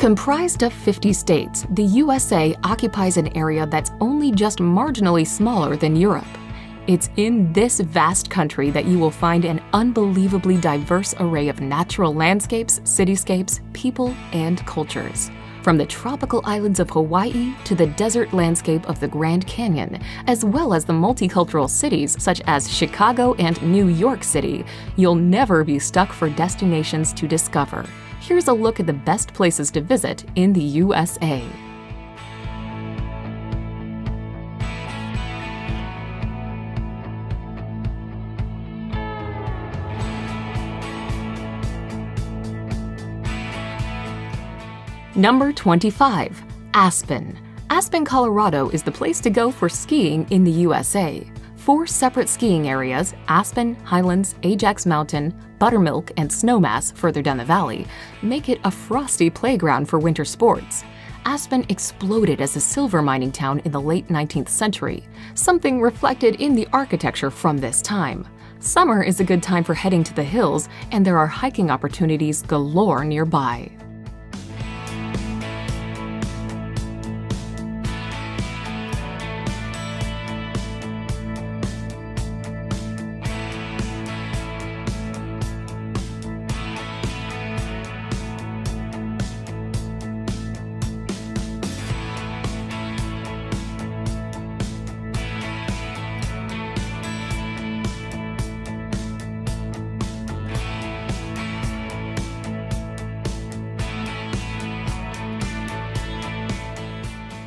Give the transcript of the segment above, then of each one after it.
Comprised of 50 states, the USA occupies an area that's only just marginally smaller than Europe. It's in this vast country that you will find an unbelievably diverse array of natural landscapes, cityscapes, people, and cultures. From the tropical islands of Hawaii to the desert landscape of the Grand Canyon, as well as the multicultural cities such as Chicago and New York City, you'll never be stuck for destinations to discover. Here's a look at the best places to visit in the USA. Number 25. Aspen. Aspen, Colorado is the place to go for skiing in the USA. 4 separate skiing areas, Aspen, Highlands, Ajax Mountain, Buttermilk, and Snowmass further down the valley, make it a frosty playground for winter sports. Aspen exploded as a silver mining town in the late 19th century, something reflected in the architecture from this time. Summer is a good time for heading to the hills, and there are hiking opportunities galore nearby.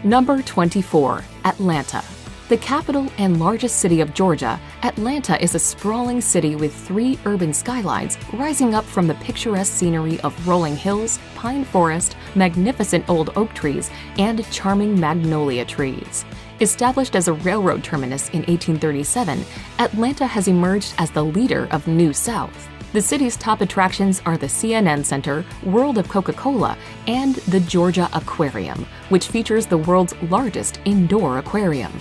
Number 24. Atlanta. The capital and largest city of Georgia, Atlanta is a sprawling city with 3 urban skylines rising up from the picturesque scenery of rolling hills, pine forest, magnificent old oak trees, and charming magnolia trees. Established as a railroad terminus in 1837, Atlanta has emerged as the leader of New South. The city's top attractions are the CNN Center, World of Coca-Cola, and the Georgia Aquarium, which features the world's largest indoor aquarium.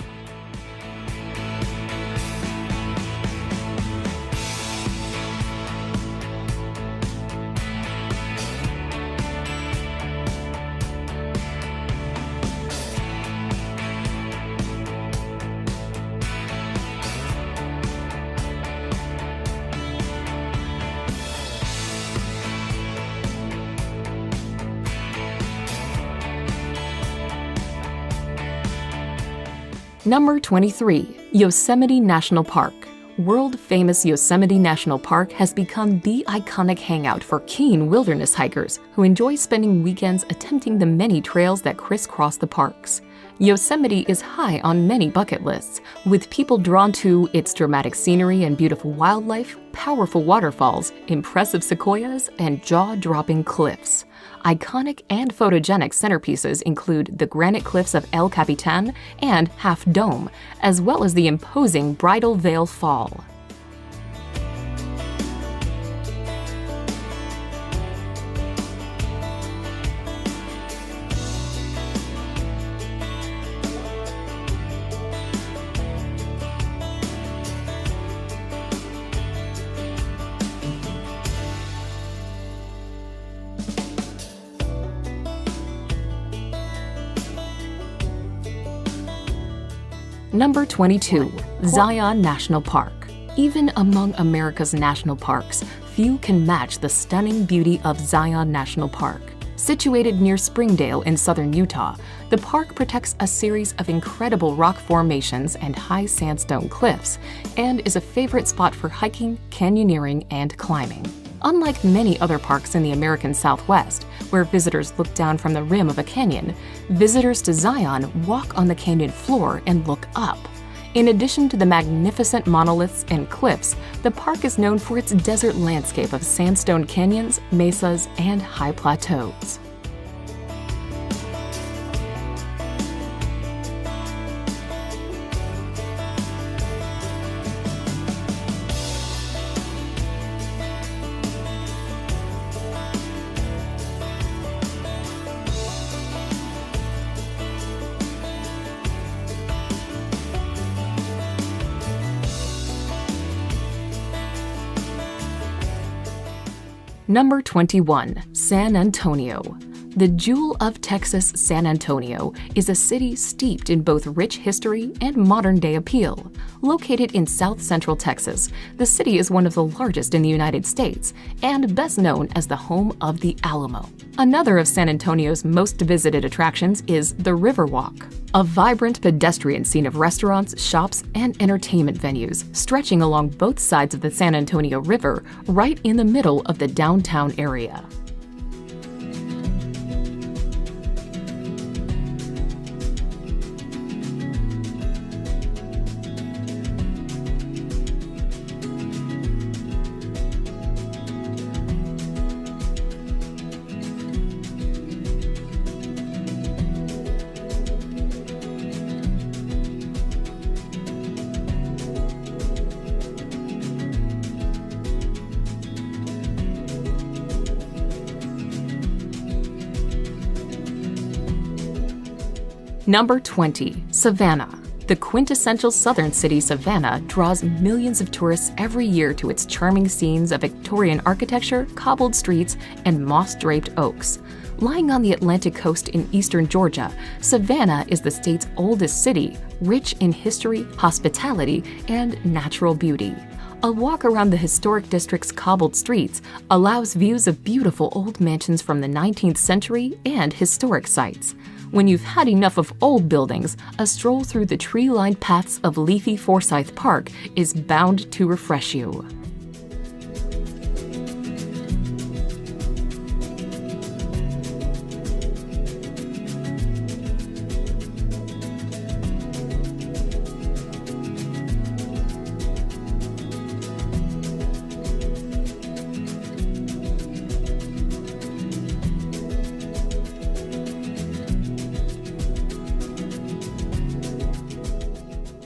Number 23. Yosemite National Park. World-famous Yosemite National Park has become the iconic hangout for keen wilderness hikers who enjoy spending weekends attempting the many trails that crisscross the parks. Yosemite is high on many bucket lists, with people drawn to its dramatic scenery and beautiful wildlife, powerful waterfalls, impressive sequoias, and jaw-dropping cliffs. Iconic and photogenic centerpieces include the granite cliffs of El Capitan and Half Dome, as well as the imposing Bridal Veil Fall. Number 22. Zion National Park. Even among America's national parks, few can match the stunning beauty of Zion National Park. Situated near Springdale in southern Utah, the park protects a series of incredible rock formations and high sandstone cliffs, and is a favorite spot for hiking, canyoneering, and climbing. Unlike many other parks in the American Southwest, where visitors look down from the rim of a canyon, visitors to Zion walk on the canyon floor and look up. In addition to the magnificent monoliths and cliffs, the park is known for its desert landscape of sandstone canyons, mesas, and high plateaus. Number 21. San Antonio. The jewel of Texas, San Antonio, is a city steeped in both rich history and modern-day appeal. Located in south-central Texas, the city is one of the largest in the United States and best known as the home of the Alamo. Another of San Antonio's most visited attractions is the Riverwalk, a vibrant pedestrian scene of restaurants, shops, and entertainment venues stretching along both sides of the San Antonio River right in the middle of the downtown area. Number 20. Savannah. The quintessential southern city, Savannah, draws millions of tourists every year to its charming scenes of Victorian architecture, cobbled streets, and moss-draped oaks. Lying on the Atlantic coast in eastern Georgia, Savannah is the state's oldest city, rich in history, hospitality, and natural beauty. A walk around the historic district's cobbled streets allows views of beautiful old mansions from the 19th century and historic sites. When you've had enough of old buildings, a stroll through the tree-lined paths of leafy Forsyth Park is bound to refresh you.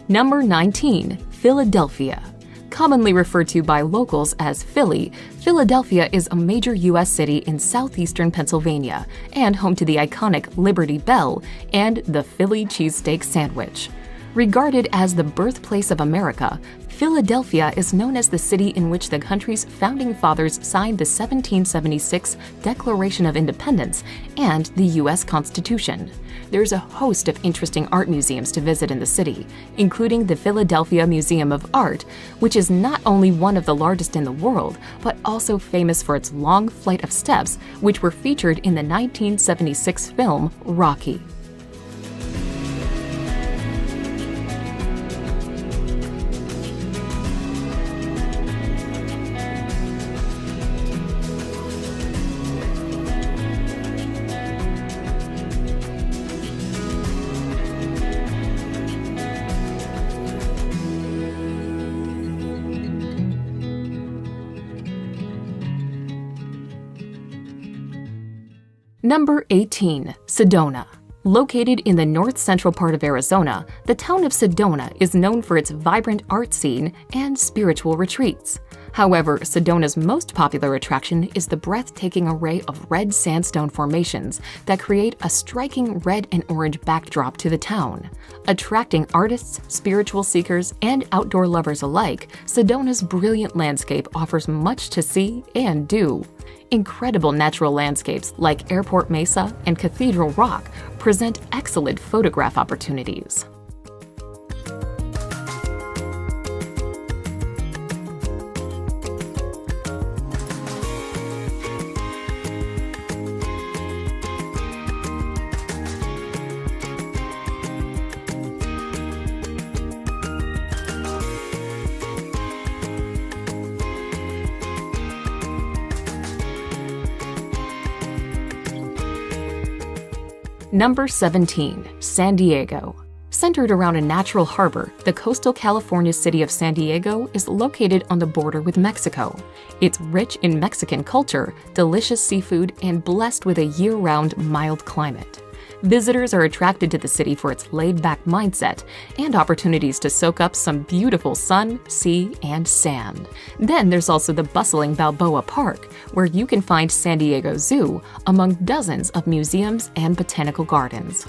Number 19. Philadelphia. Commonly referred to by locals as Philly, Philadelphia is a major U.S. city in southeastern Pennsylvania and home to the iconic Liberty Bell and the Philly cheesesteak sandwich. Regarded as the birthplace of America, Philadelphia is known as the city in which the country's founding fathers signed the 1776 Declaration of Independence and the U.S. Constitution. There's a host of interesting art museums to visit in the city, including the Philadelphia Museum of Art, which is not only one of the largest in the world, but also famous for its long flight of steps, which were featured in the 1976 film Rocky. Number 18. Sedona. Located in the north-central part of Arizona, the town of Sedona is known for its vibrant art scene and spiritual retreats. However, Sedona's most popular attraction is the breathtaking array of red sandstone formations that create a striking red and orange backdrop to the town. Attracting artists, spiritual seekers, and outdoor lovers alike, Sedona's brilliant landscape offers much to see and do. Incredible natural landscapes like Airport Mesa and Cathedral Rock present excellent photograph opportunities. Number 17. San Diego. Centered around a natural harbor, the coastal California city of San Diego is located on the border with Mexico. It's rich in Mexican culture, delicious seafood, and blessed with a year-round mild climate. Visitors are attracted to the city for its laid-back mindset and opportunities to soak up some beautiful sun, sea, and sand. Then there's also the bustling Balboa Park, where you can find San Diego Zoo among dozens of museums and botanical gardens.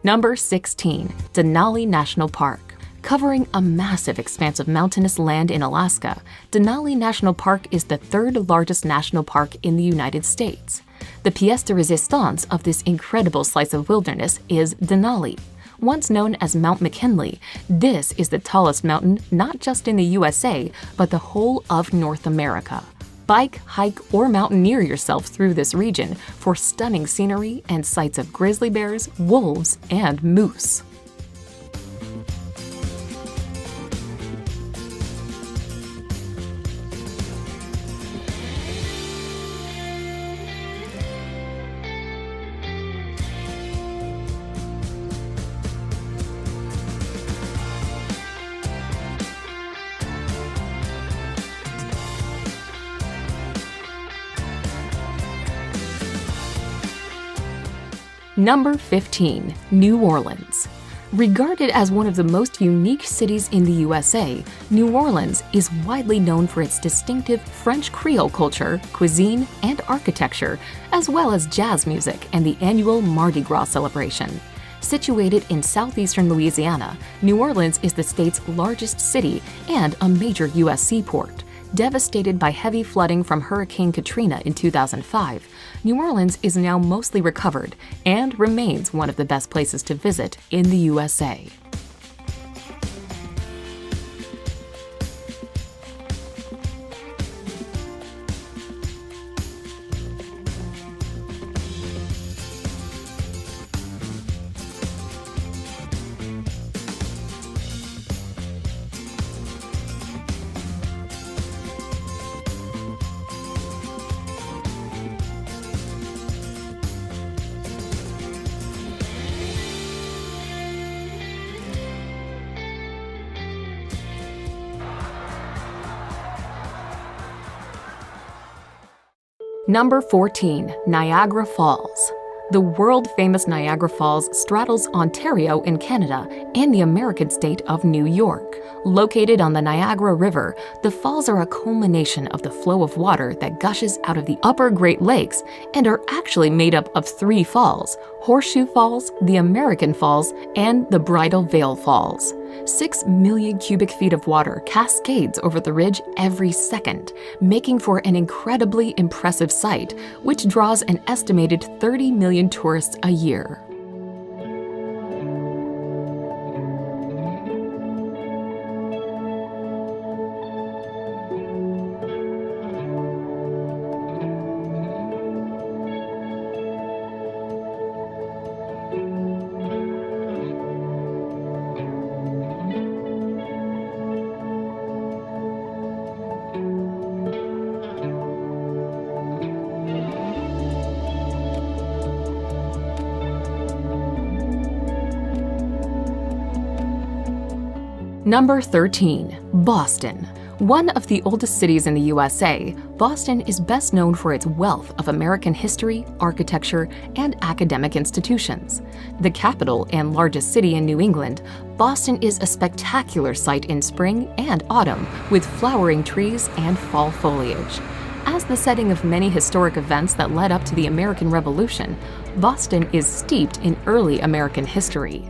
Number 16. Denali National Park. Covering a massive expanse of mountainous land in Alaska, Denali National Park is the third largest national park in the United States. The pièce de résistance of this incredible slice of wilderness is Denali. Once known as Mount McKinley, this is the tallest mountain not just in the USA, but the whole of North America. Bike, hike, or mountaineer yourself through this region for stunning scenery and sights of grizzly bears, wolves, and moose. Number 15. New Orleans. Regarded as one of the most unique cities in the USA, New Orleans is widely known for its distinctive French Creole culture, cuisine, and architecture, as well as jazz music and the annual Mardi Gras celebration. Situated in southeastern Louisiana, New Orleans is the state's largest city and a major U.S. seaport. Devastated by heavy flooding from Hurricane Katrina in 2005, New Orleans is now mostly recovered and remains one of the best places to visit in the USA. Number 14. Niagara Falls. The world-famous Niagara Falls straddles Ontario in Canada and the American state of New York. Located on the Niagara River, the falls are a culmination of the flow of water that gushes out of the upper Great Lakes and are actually made up of 3 falls: Horseshoe Falls, the American Falls, and the Bridal Veil Falls. 6 million cubic feet of water cascades over the ridge every second, making for an incredibly impressive sight, which draws an estimated 30 million tourists a year. Number 13. Boston. One of the oldest cities in the USA, Boston is best known for its wealth of American history, architecture, and academic institutions. The capital and largest city in New England, Boston is a spectacular sight in spring and autumn with flowering trees and fall foliage. As the setting of many historic events that led up to the American Revolution, Boston is steeped in early American history.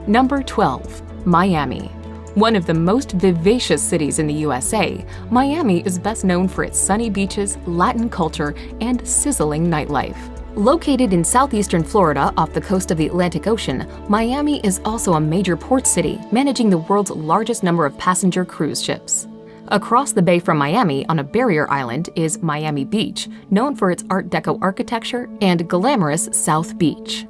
Number 12. Miami. One of the most vivacious cities in the USA, Miami is best known for its sunny beaches, Latin culture, and sizzling nightlife. Located in southeastern Florida off the coast of the Atlantic Ocean, Miami is also a major port city, managing the world's largest number of passenger cruise ships. Across the bay from Miami on a barrier island is Miami Beach, known for its Art Deco architecture, and glamorous South Beach.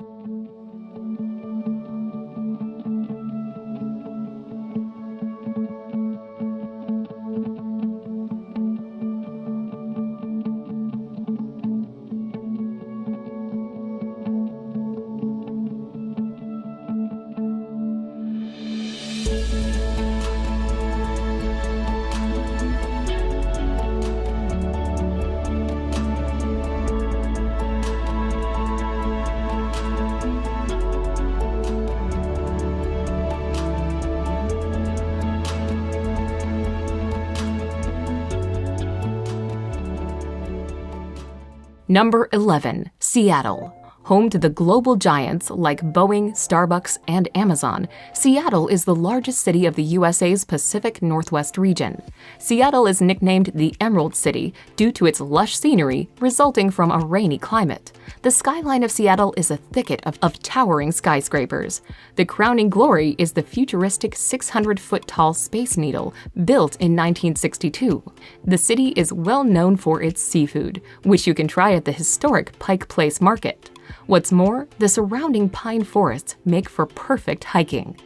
Number 11. Seattle. Home to the global giants like Boeing, Starbucks, and Amazon, Seattle is the largest city of the USA's Pacific Northwest region. Seattle is nicknamed the Emerald City due to its lush scenery resulting from a rainy climate. The skyline of Seattle is a thicket of towering skyscrapers. The crowning glory is the futuristic 600-foot-tall Space Needle, built in 1962. The city is well known for its seafood, which you can try at the historic Pike Place Market. What's more, the surrounding pine forests make for perfect hiking.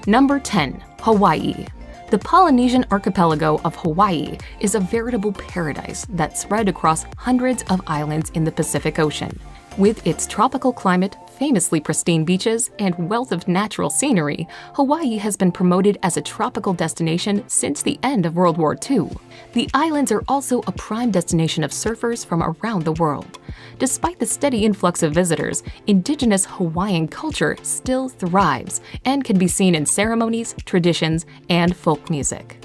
Number 10. Hawaii. The Polynesian archipelago of Hawaii is a veritable paradise that's spread across hundreds of islands in the Pacific Ocean. With its tropical climate, famously pristine beaches, and wealth of natural scenery, Hawaii has been promoted as a tropical destination since the end of World War II. The islands are also a prime destination of surfers from around the world. Despite the steady influx of visitors, indigenous Hawaiian culture still thrives and can be seen in ceremonies, traditions, and folk music.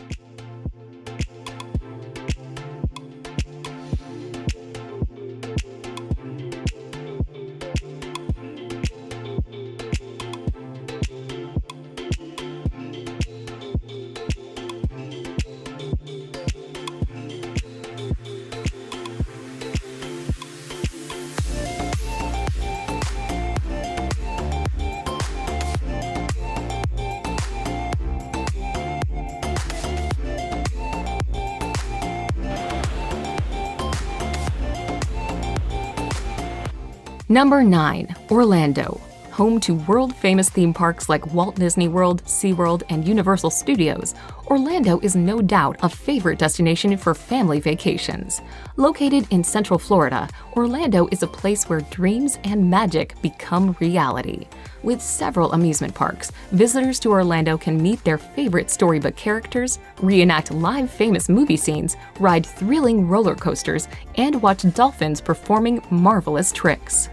Number 9. Orlando. Home to world-famous theme parks like Walt Disney World, SeaWorld, and Universal Studios, Orlando is no doubt a favorite destination for family vacations. Located in Central Florida, Orlando is a place where dreams and magic become reality. With several amusement parks, visitors to Orlando can meet their favorite storybook characters, reenact live famous movie scenes, ride thrilling roller coasters, and watch dolphins performing marvelous tricks.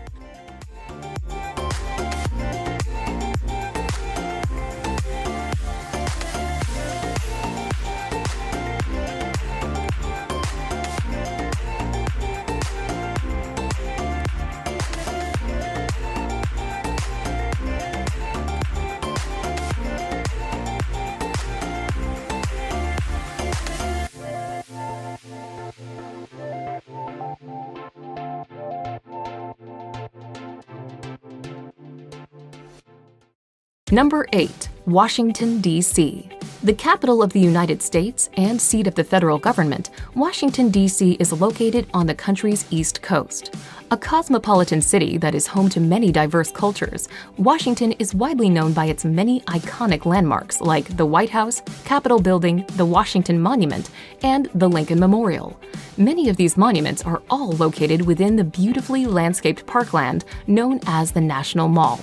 Number 8. Washington, D.C. The capital of the United States and seat of the federal government, Washington, D.C. is located on the country's East Coast. A cosmopolitan city that is home to many diverse cultures, Washington is widely known by its many iconic landmarks like the White House, Capitol Building, the Washington Monument, and the Lincoln Memorial. Many of these monuments are all located within the beautifully landscaped parkland known as the National Mall.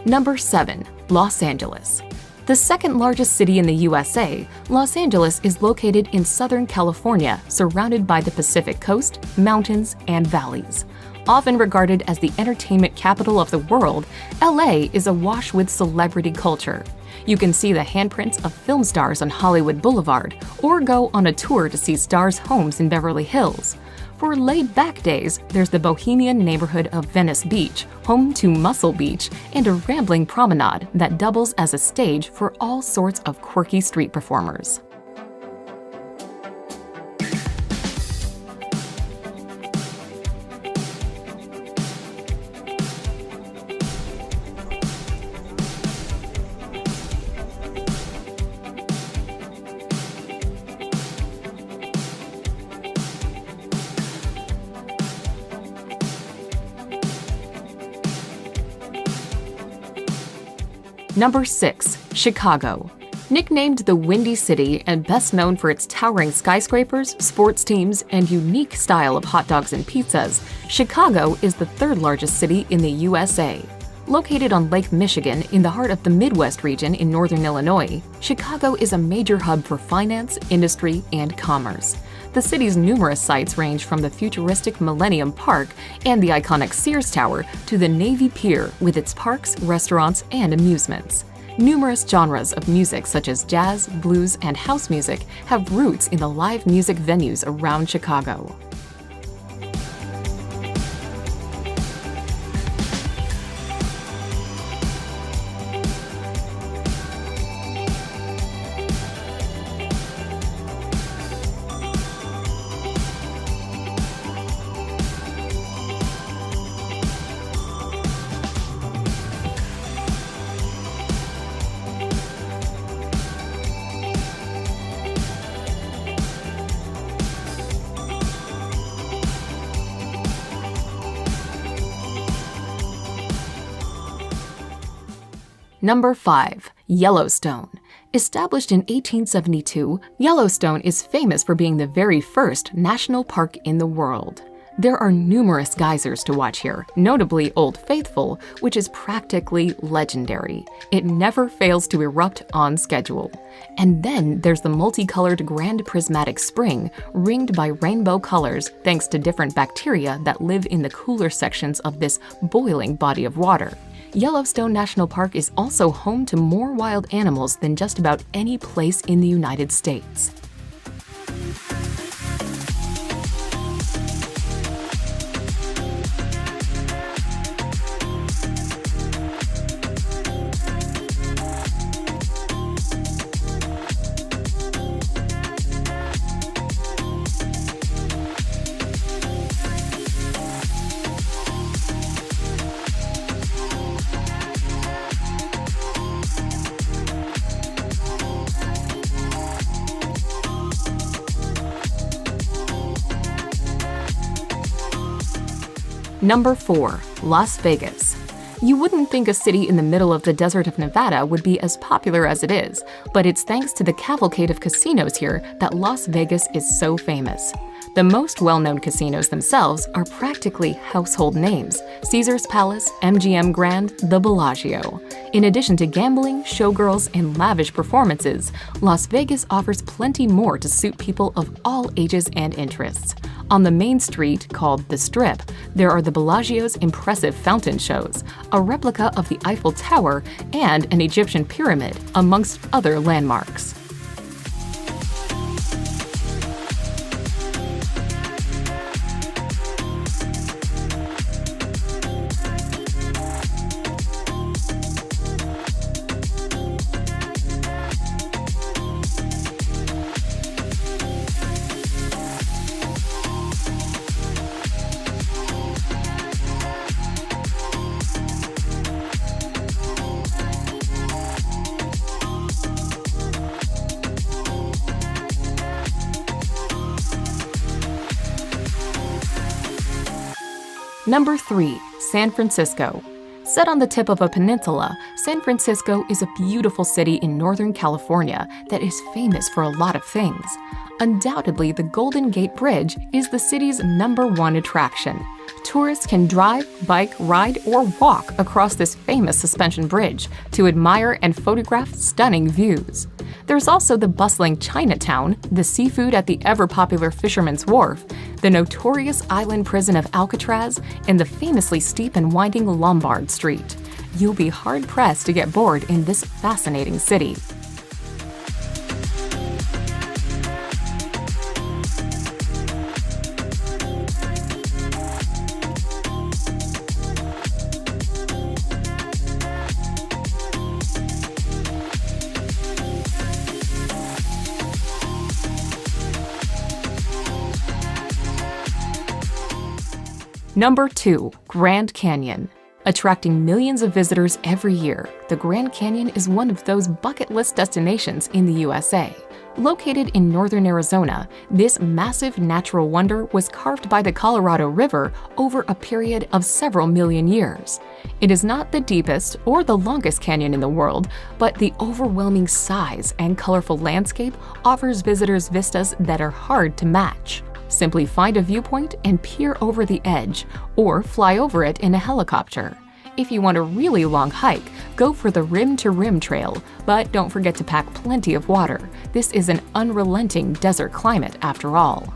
Number 7. Los Angeles. The second largest city in the USA, Los Angeles is located in Southern California, surrounded by the Pacific Coast, mountains, and valleys. Often regarded as the entertainment capital of the world, LA is awash with celebrity culture. You can see the handprints of film stars on Hollywood Boulevard, or go on a tour to see stars' homes in Beverly Hills. For laid-back days, there's the bohemian neighborhood of Venice Beach, home to Muscle Beach, and a rambling promenade that doubles as a stage for all sorts of quirky street performers. Number 6. Chicago. Nicknamed the Windy City and best known for its towering skyscrapers, sports teams, and unique style of hot dogs and pizzas, Chicago is the third largest city in the USA. Located on Lake Michigan in the heart of the Midwest region in northern Illinois, Chicago is a major hub for finance, industry, and commerce. The city's numerous sites range from the futuristic Millennium Park and the iconic Sears Tower to the Navy Pier with its parks, restaurants, and amusements. Numerous genres of music such as jazz, blues, and house music have roots in the live music venues around Chicago. Number 5. Yellowstone. Established in 1872, Yellowstone is famous for being the very first national park in the world. There are numerous geysers to watch here, notably Old Faithful, which is practically legendary. It never fails to erupt on schedule. And then there's the multicolored Grand Prismatic Spring, ringed by rainbow colors thanks to different bacteria that live in the cooler sections of this boiling body of water. Yellowstone National Park is also home to more wild animals than just about any place in the United States. Number 4. Las Vegas. You wouldn't think a city in the middle of the desert of Nevada would be as popular as it is, but it's thanks to the cavalcade of casinos here that Las Vegas is so famous. The most well-known casinos themselves are practically household names: Caesars Palace, MGM Grand, the Bellagio. In addition to gambling, showgirls, and lavish performances, Las Vegas offers plenty more to suit people of all ages and interests. On the main street, called the Strip, there are the Bellagio's impressive fountain shows, a replica of the Eiffel Tower, and an Egyptian pyramid, amongst other landmarks. Number 3. San Francisco. Set on the tip of a peninsula, San Francisco is a beautiful city in Northern California that is famous for a lot of things. Undoubtedly, the Golden Gate Bridge is the city's #1 attraction. Tourists can drive, bike, ride, or walk across this famous suspension bridge to admire and photograph stunning views. There's also the bustling Chinatown, the seafood at the ever-popular Fisherman's Wharf, the notorious island prison of Alcatraz, and the famously steep and winding Lombard Street. You'll be hard-pressed to get bored in this fascinating city. Number 2. Grand Canyon. Attracting millions of visitors every year, the Grand Canyon is one of those bucket list destinations in the USA. Located in northern Arizona, this massive natural wonder was carved by the Colorado River over a period of several million years. It is not the deepest or the longest canyon in the world, but the overwhelming size and colorful landscape offers visitors vistas that are hard to match. Simply find a viewpoint and peer over the edge, or fly over it in a helicopter. If you want a really long hike, go for the Rim to Rim Trail, but don't forget to pack plenty of water. This is an unrelenting desert climate after all.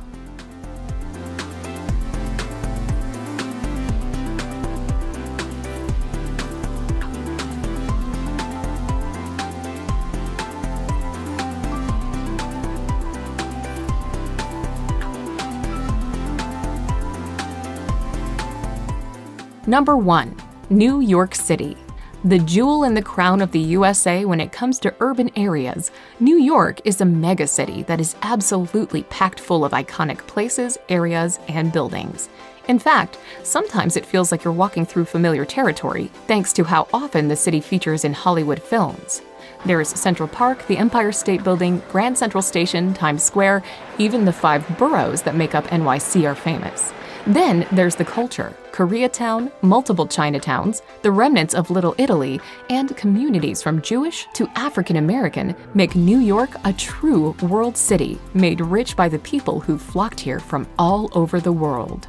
Number 1. New York City. The jewel in the crown of the USA when it comes to urban areas, New York is a megacity that is absolutely packed full of iconic places, areas, and buildings. In fact, sometimes it feels like you're walking through familiar territory, thanks to how often the city features in Hollywood films. There's Central Park, the Empire State Building, Grand Central Station, Times Square, even the 5 boroughs that make up NYC are famous. Then there's the culture. Koreatown, multiple Chinatowns, the remnants of Little Italy, and communities from Jewish to African American make New York a true world city, made rich by the people who flocked here from all over the world.